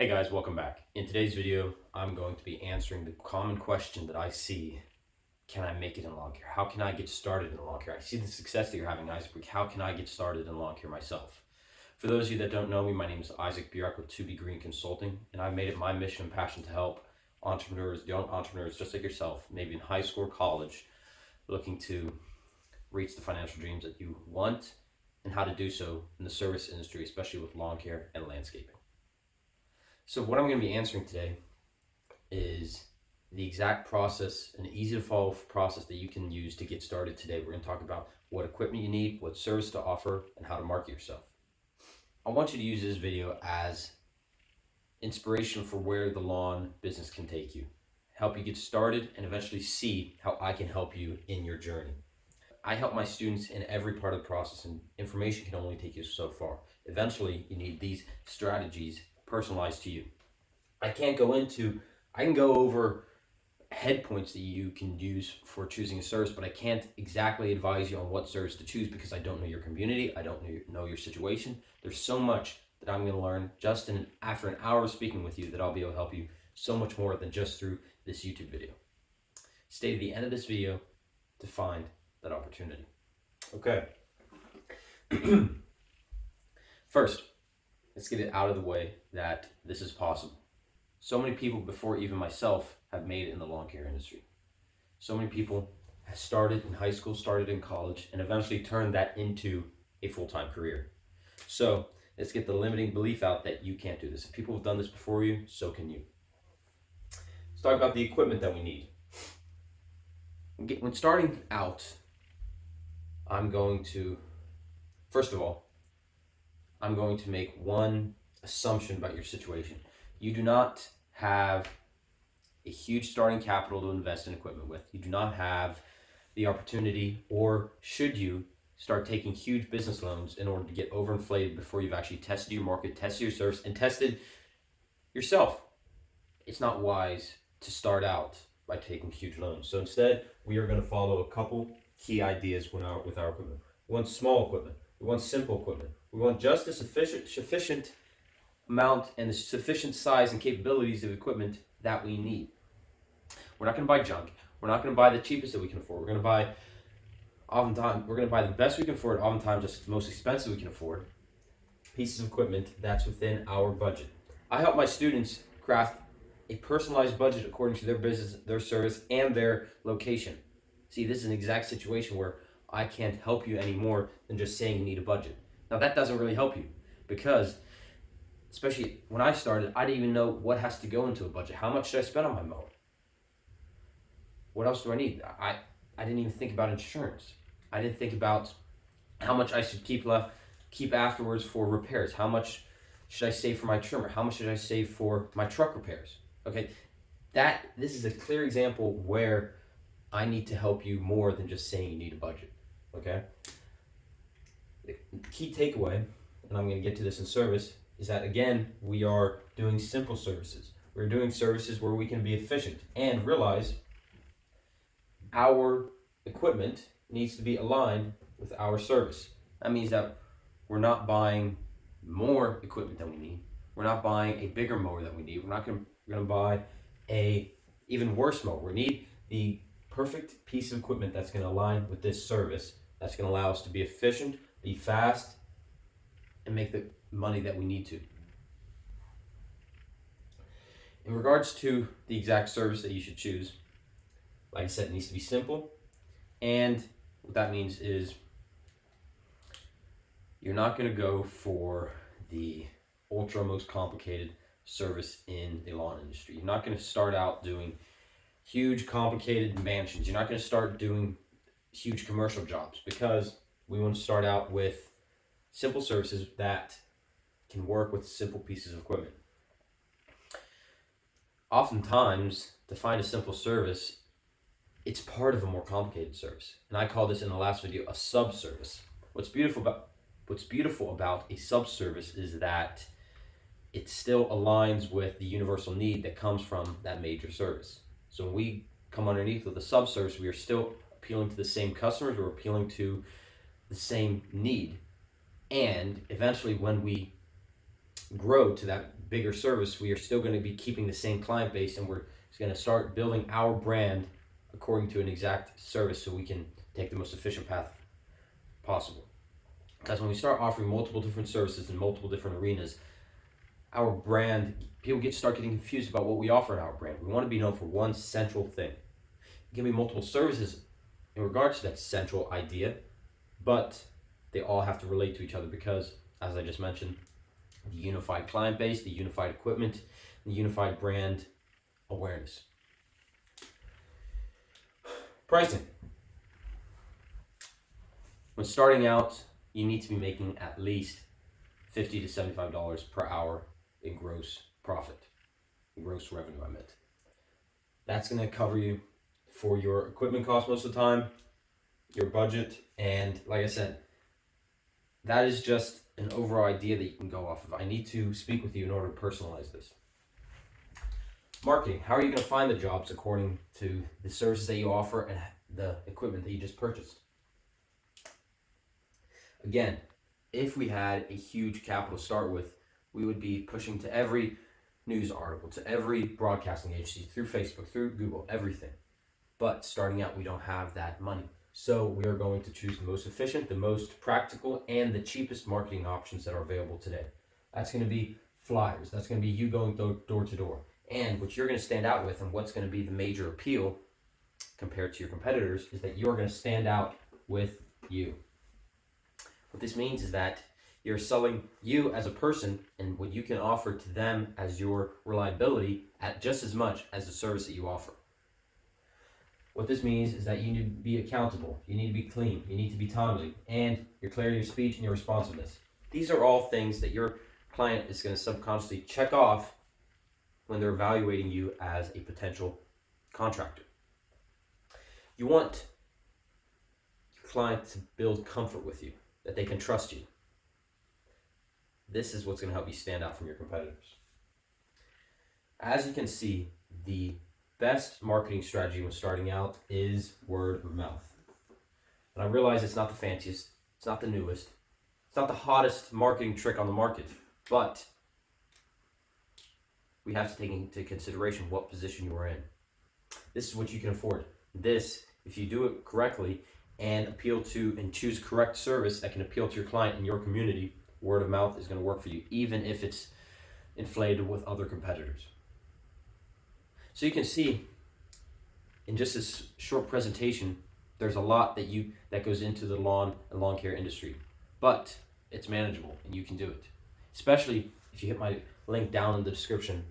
Hey guys, welcome back. In today's video, I'm going to be answering the common question that I see. Can I make it in lawn care? How can I get started in lawn care? I see the success that you're having, Isaac. How can I get started in lawn care myself? For those of you that don't know me, my name is Isak Below with 2B Green Consulting, and I've made it my mission and passion to help entrepreneurs, young entrepreneurs just like yourself, maybe in high school or college, looking to reach the financial dreams that you want and how to do so in the service industry, especially with lawn care and landscaping. So what I'm going to be answering today is the exact process, an easy to follow process that you can use to get started today. We're going to talk about what equipment you need, what service to offer, and how to market yourself. I want you to use this video as inspiration for where the lawn business can take you, help you get started, and eventually see how I can help you in your journey. I help my students in every part of the process, and information can only take you so far. Eventually, you need these strategies personalized to you. I can go over head points that you can use for choosing a service, but I can't exactly advise you on what service to choose because I don't know your community, I don't know your situation. There's so much that I'm going to learn just after an hour of speaking with you that I'll be able to help you so much more than just through this YouTube video. Stay to the end of this video to find that opportunity. Okay. First, let's get it out of the way that this is possible. So many people before even myself have made it in the lawn care industry. So many people have started in high school, started in college, and eventually turned that into a full-time career. So let's get the limiting belief out that you can't do this. If people have done this before you, so can you. Let's talk about the equipment that we need. When starting out, first of all, I'm going to make one assumption about your situation. You do not have a huge starting capital to invest in equipment with. You do not have the opportunity, or should you start taking huge business loans in order to get overinflated before you've actually tested your market, tested your service, and tested yourself. It's not wise to start out by taking huge loans. So instead, we are going to follow a couple key ideas with our equipment. We want small equipment. We want simple equipment. We want just a sufficient amount and the sufficient size and capabilities of equipment that we need. We're not going to buy junk. We're not going to buy the cheapest that we can afford. We're going to buy the best we can afford, oftentimes just the most expensive we can afford, pieces of equipment that's within our budget. I help my students craft a personalized budget according to their business, their service, and their location. See, this is an exact situation where I can't help you any more than just saying you need a budget. Now, that doesn't really help you because, especially when I started, I didn't even know what has to go into a budget. How much should I spend on my mower? What else do I need? I didn't even think about insurance. I didn't think about how much I should keep afterwards for repairs. How much should I save for my trimmer? How much should I save for my truck repairs? Okay, this is a clear example where I need to help you more than just saying you need a budget. Okay? The key takeaway, and I'm going to get to this in service, is that again, we are doing simple services. We're doing services where we can be efficient and realize our equipment needs to be aligned with our service. That means that we're not buying more equipment than we need. We're not buying a bigger mower than we need. We're going to buy a even worse mower. We need the perfect piece of equipment that's going to align with this service. That's going to allow us to be efficient, be fast, and make the money that we need to. In regards to the exact service that you should choose, like I said, it needs to be simple. And what that means is you're not going to go for the ultra most complicated service in the lawn industry. You're not going to start out doing huge complicated mansions. You're not going to start doing huge commercial jobs because we want to start out with simple services that can work with simple pieces of equipment. Oftentimes, to find a simple service, it's part of a more complicated service. And I call this in the last video a sub-service. What's beautiful about a sub-service is that it still aligns with the universal need that comes from that major service. So when we come underneath with a sub-service, we are still appealing to the same customers, we're appealing to the same need. And eventually when we grow to that bigger service, we are still going to be keeping the same client base, and we're going to start building our brand according to an exact service so we can take the most efficient path possible. Because when we start offering multiple different services in multiple different arenas, our brand, people start getting confused about what we offer in our brand. We want to be known for one central thing. It can be multiple services in regards to that central idea, but they all have to relate to each other because, as I just mentioned, the unified client base, the unified equipment, the unified brand awareness. Pricing. When starting out, you need to be making at least $50 to $75 per hour in gross profit, gross revenue, I meant. That's going to cover you for your equipment cost most of the time, your budget, and like I said, that is just an overall idea that you can go off of. I need to speak with you in order to personalize this. Marketing. How are you going to find the jobs according to the services that you offer and the equipment that you just purchased? Again, if we had a huge capital to start with, we would be pushing to every news article, to every broadcasting agency, through Facebook, through Google, everything. But starting out, we don't have that money. So we are going to choose the most efficient, the most practical, and the cheapest marketing options that are available today. That's going to be flyers. That's going to be you going door to door. And what you're going to stand out with, and what's going to be the major appeal compared to your competitors, is that you're going to stand out with you. What this means is that you're selling you as a person and what you can offer to them as your reliability at just as much as the service that you offer. What this means is that you need to be accountable, you need to be clean, you need to be timely, and your clarity of speech and your responsiveness. These are all things that your client is going to subconsciously check off when they're evaluating you as a potential contractor. You want your client to build comfort with you, that they can trust you. This is what's going to help you stand out from your competitors. As you can see, the best marketing strategy when starting out is word of mouth. And I realize it's not the fanciest, it's not the newest, it's not the hottest marketing trick on the market, but we have to take into consideration what position you are in. This is what you can afford. This, if you do it correctly and appeal to and choose correct service that can appeal to your client and your community, word of mouth is going to work for you, even if it's inflated with other competitors. So you can see in just this short presentation, there's a lot that goes into the lawn and lawn care industry, but it's manageable and you can do it. Especially if you hit my link down in the description,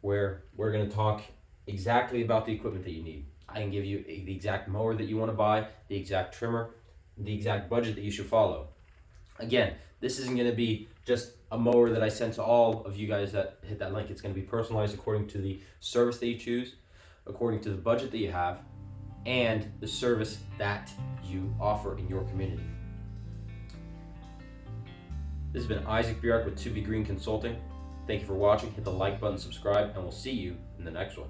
where we're going to talk exactly about the equipment that you need. I can give you the exact mower that you want to buy, the exact trimmer, the exact budget that you should follow. Again, this isn't going to be just a mower that I send to all of you guys that hit that link. It's going to be personalized according to the service that you choose, according to the budget that you have, and the service that you offer in your community. This has been Isaac Below with 2B Green Consulting. Thank you for watching. Hit the like button, subscribe, and we'll see you in the next one.